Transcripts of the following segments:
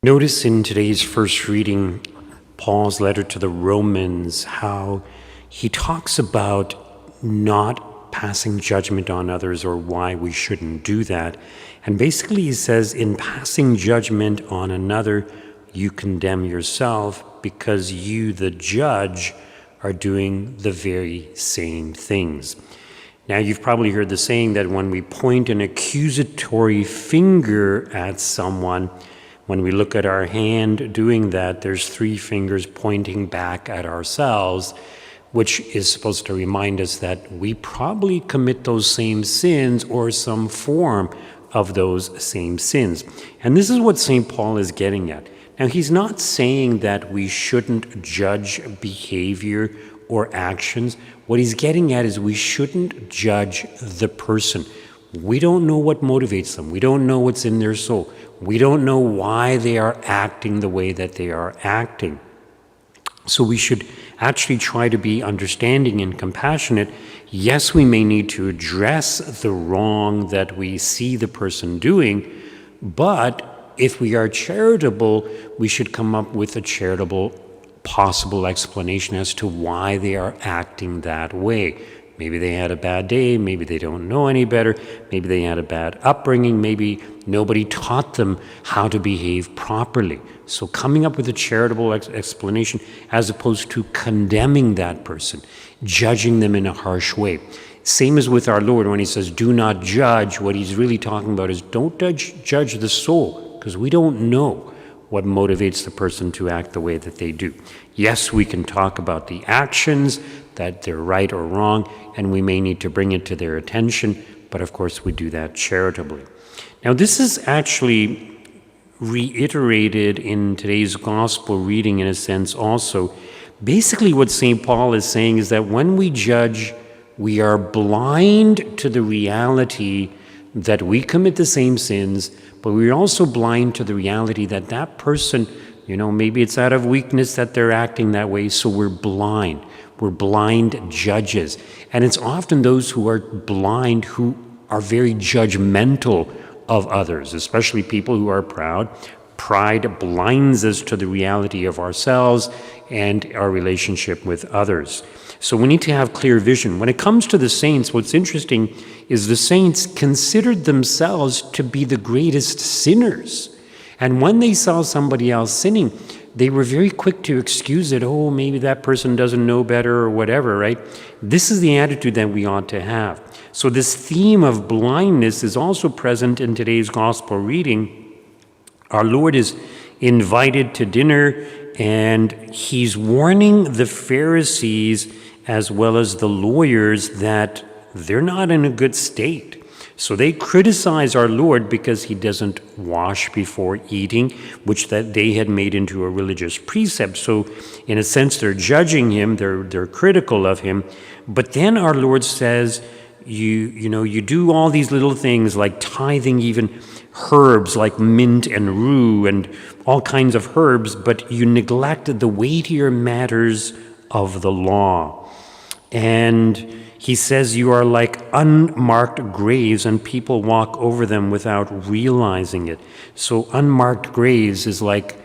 Notice in today's first reading, Paul's letter to the Romans, how he talks about not passing judgment on others or why we shouldn't do that. And basically he says, in passing judgment on another, you condemn yourself because you, the judge, are doing the very same things. Now, you've probably heard the saying that when we point an accusatory finger at someone, when we look at our hand doing that, there's three fingers pointing back at ourselves, which is supposed to remind us that we probably commit those same sins or some form of those same sins. And this is what St. Paul is getting at. Now, he's not saying that we shouldn't judge behavior or actions. What he's getting at is we shouldn't judge the person. We don't know what motivates them. We don't know what's in their soul. We don't know why they are acting the way that they are acting. So we should actually try to be understanding and compassionate. Yes, we may need to address the wrong that we see the person doing, but if we are charitable, we should come up with a charitable possible explanation as to why they are acting that way. Maybe they had a bad day, maybe they don't know any better, maybe they had a bad upbringing, maybe nobody taught them how to behave properly. So coming up with a charitable explanation as opposed to condemning that person, judging them in a harsh way. Same as with our Lord when he says, do not judge. What he's really talking about is don't judge the soul, because we don't know what motivates the person to act the way that they do. Yes, we can talk about the actions, that they're right or wrong, and we may need to bring it to their attention, but of course we do that charitably. Now, this is actually reiterated in today's gospel reading in a sense also. Basically what St. Paul is saying is that when we judge, we are blind to the reality that we commit the same sins, but we're also blind to the reality that that person, maybe it's out of weakness that they're acting that way, so we're blind. We're blind judges. And it's often those who are blind who are very judgmental of others, especially people who are proud. Pride blinds us to the reality of ourselves and our relationship with others. So we need to have clear vision. When it comes to the saints, what's interesting is the saints considered themselves to be the greatest sinners. And when they saw somebody else sinning, they were very quick to excuse it. Oh, maybe that person doesn't know better or whatever, right? This is the attitude that we ought to have. So this theme of blindness is also present in today's gospel reading. Our Lord is invited to dinner, and he's warning the Pharisees as well as the lawyers that they're not in a good state. So they criticize our Lord because he doesn't wash before eating, which that they had made into a religious precept. So in a sense, they're judging him, they're critical of him. But then our Lord says, you do all these little things like tithing even herbs like mint and rue and all kinds of herbs, but you neglect the weightier matters of the law. And he says you are like unmarked graves and people walk over them without realizing it. So unmarked graves is like,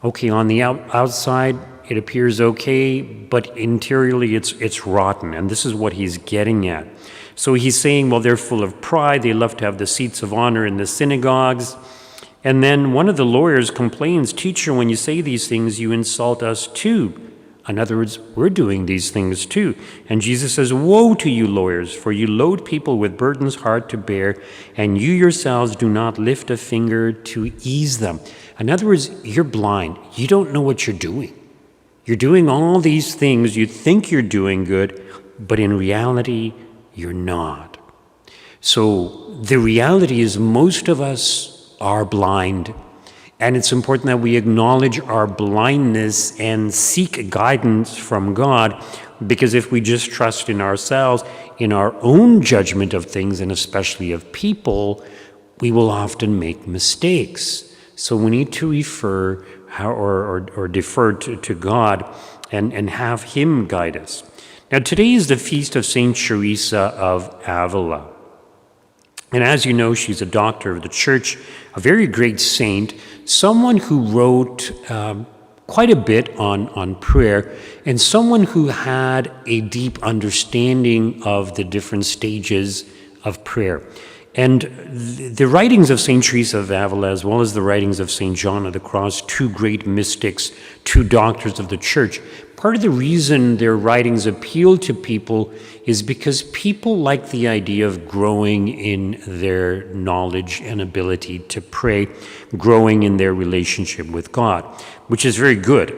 okay, on the outside it appears okay, but interiorly it's rotten. And this is what he's getting at. So he's saying, well, they're full of pride. They love to have the seats of honor in the synagogues. And then one of the lawyers complains, teacher, when you say these things, you insult us too. In other words, we're doing these things too. And Jesus says, woe to you lawyers, for you load people with burdens hard to bear, and you yourselves do not lift a finger to ease them. In other words, you're blind. You don't know what you're doing. You're doing all these things. You think you're doing good, but in reality, you're not. So the reality is most of us are blind. And it's important that we acknowledge our blindness and seek guidance from God, because if we just trust in ourselves, in our own judgment of things, and especially of people, we will often make mistakes. So we need to refer or defer to God and have him guide us. Now, today is the feast of St. Teresa of Avila. And as you know, she's a doctor of the church, a very great saint, someone who wrote quite a bit on prayer, and someone who had a deep understanding of the different stages of prayer. And the writings of St. Teresa of Avila, as well as the writings of St. John of the Cross, two great mystics, two doctors of the church, part of the reason their writings appeal to people is because people like the idea of growing in their knowledge and ability to pray, growing in their relationship with God, which is very good.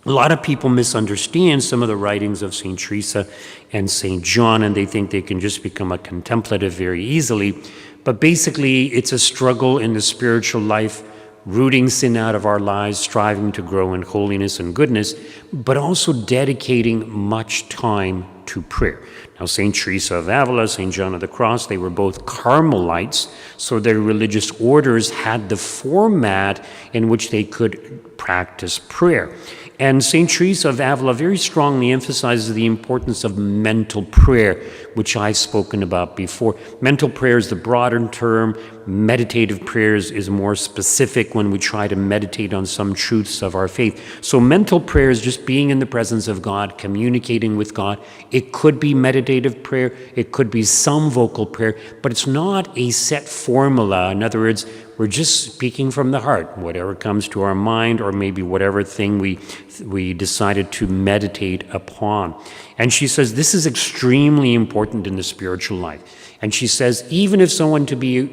A lot of people misunderstand some of the writings of St. Teresa and St. John, and they think they can just become a contemplative very easily. But basically, it's a struggle in the spiritual life, rooting sin out of our lives, striving to grow in holiness and goodness, but also dedicating much time to prayer. Now, St. Teresa of Avila, St. John of the Cross, they were both Carmelites, so their religious orders had the format in which they could practice prayer. And St. Teresa of Avila very strongly emphasizes the importance of mental prayer, which I've spoken about before. Mental prayer is the broader term. Meditative prayers is more specific when we try to meditate on some truths of our faith. So mental prayer is just being in the presence of God, communicating with God. It could be meditative prayer. It could be some vocal prayer, but it's not a set formula. In other words, we're just speaking from the heart, whatever comes to our mind, or maybe whatever thing we decided to meditate upon. And she says this is extremely important in the spiritual life. And she says even if someone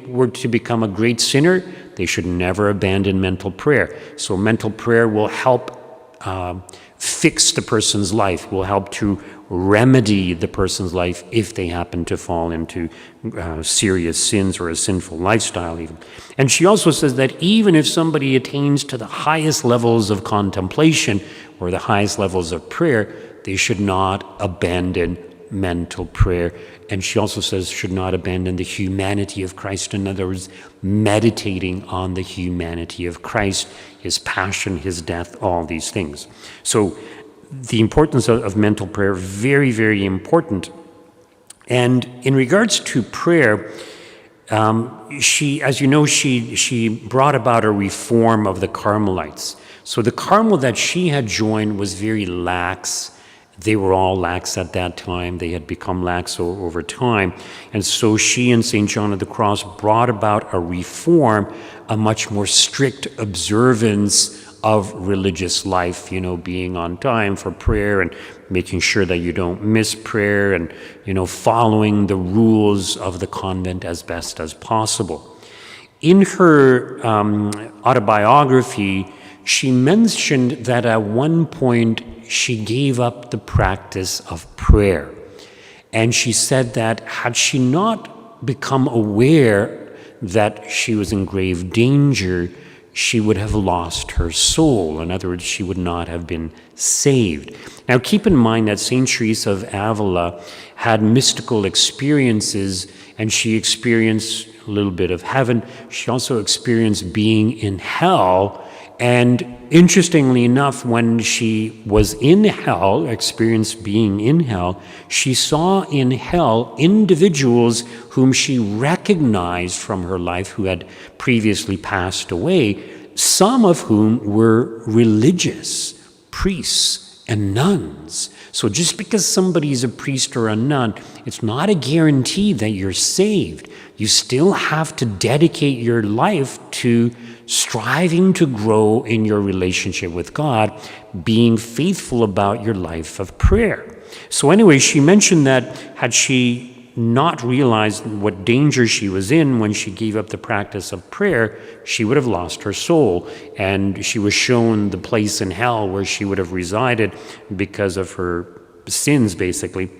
were to become a great sinner, they should never abandon mental prayer. So mental prayer will help fix the person's life, will help to remedy the person's life if they happen to fall into serious sins or a sinful lifestyle even. And she also says that even if somebody attains to the highest levels of contemplation or the highest levels of prayer, they should not abandon mental prayer. And she also says should not abandon the humanity of Christ. In other words, meditating on the humanity of Christ, his passion, his death, all these things. So the importance of mental prayer, very, very important. And in regards to prayer, she, as you know, she brought about a reform of the Carmelites. So the Carmel that she had joined was very lax. They were all lax at that time. They had become lax over time. And so she and St. John of the Cross brought about a reform, a much more strict observance of religious life, being on time for prayer and making sure that you don't miss prayer and, following the rules of the convent as best as possible. In her autobiography, she mentioned that at one point she gave up the practice of prayer. And she said that had she not become aware that she was in grave danger, she would have lost her soul. In other words, she would not have been saved. Now, keep in mind that St. Teresa of Avila had mystical experiences, and she experienced a little bit of heaven. She also experienced being in hell. And interestingly enough, when she was in hell, experienced being in hell, she saw in hell individuals whom she recognized from her life who had previously passed away, some of whom were religious, priests and nuns. So just because somebody's a priest or a nun, it's not a guarantee that you're saved. You still have to dedicate your life to striving to grow in your relationship with God, being faithful about your life of prayer. So anyway, she mentioned that had she not realized what danger she was in when she gave up the practice of prayer, she would have lost her soul, and she was shown the place in hell where she would have resided because of her sins, basically.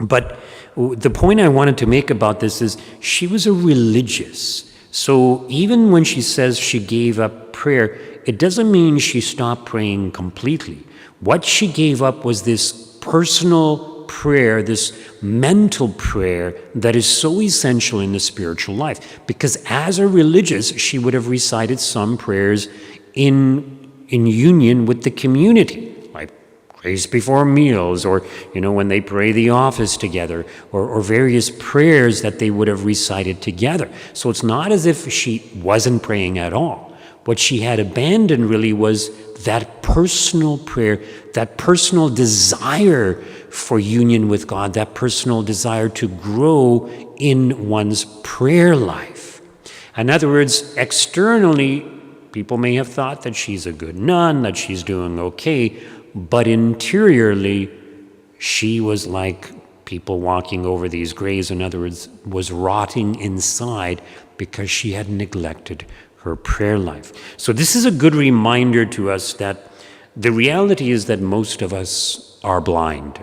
But the point I wanted to make about this is she was a religious. So even when she says she gave up prayer, it doesn't mean she stopped praying completely. What she gave up was this personal prayer, this mental prayer that is so essential in the spiritual life. Because as a religious, she would have recited some prayers in union with the community, like grace before meals, or, when they pray the office together, or various prayers that they would have recited together. So it's not as if she wasn't praying at all. What she had abandoned really was that personal prayer, that personal desire for union with God, that personal desire to grow in one's prayer life. In other words, externally, people may have thought that she's a good nun, that she's doing okay, but interiorly, she was like people walking over these graves. In other words, was rotting inside because she had neglected her prayer life. So this is a good reminder to us that the reality is that most of us are blind.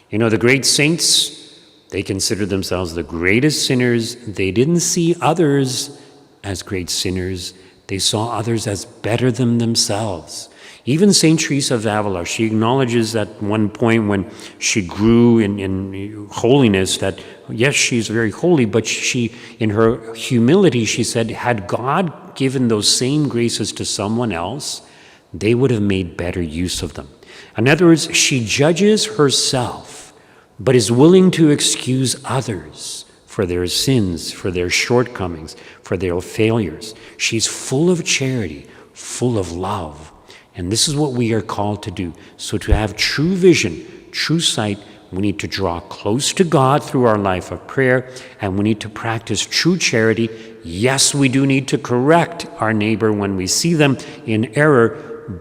The great saints, they consider themselves the greatest sinners. They didn't see others as great sinners. They saw others as better than themselves. Even St. Teresa of Avila, she acknowledges at one point when she grew in holiness that, yes, she's very holy, but she, in her humility, she said, had God given those same graces to someone else, they would have made better use of them. In other words, she judges herself, but is willing to excuse others for their sins, for their shortcomings, for their failures. She's full of charity, full of love. And this is what we are called to do. So to have true vision, true sight, we need to draw close to God through our life of prayer, and we need to practice true charity. Yes, we do need to correct our neighbor when we see them in error,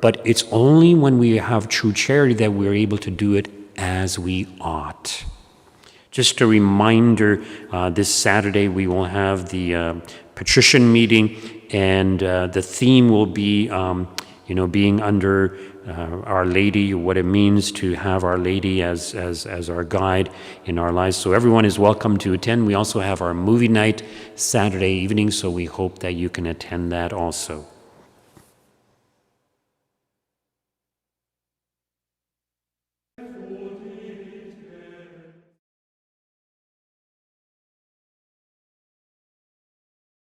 but it's only when we have true charity that we're able to do it as we ought. Just a reminder, this Saturday we will have the patrician meeting, and the theme will be being under Our Lady, what it means to have Our Lady as our guide in our lives. So everyone is welcome to attend. We also have our movie night Saturday evening, so we hope that you can attend that also.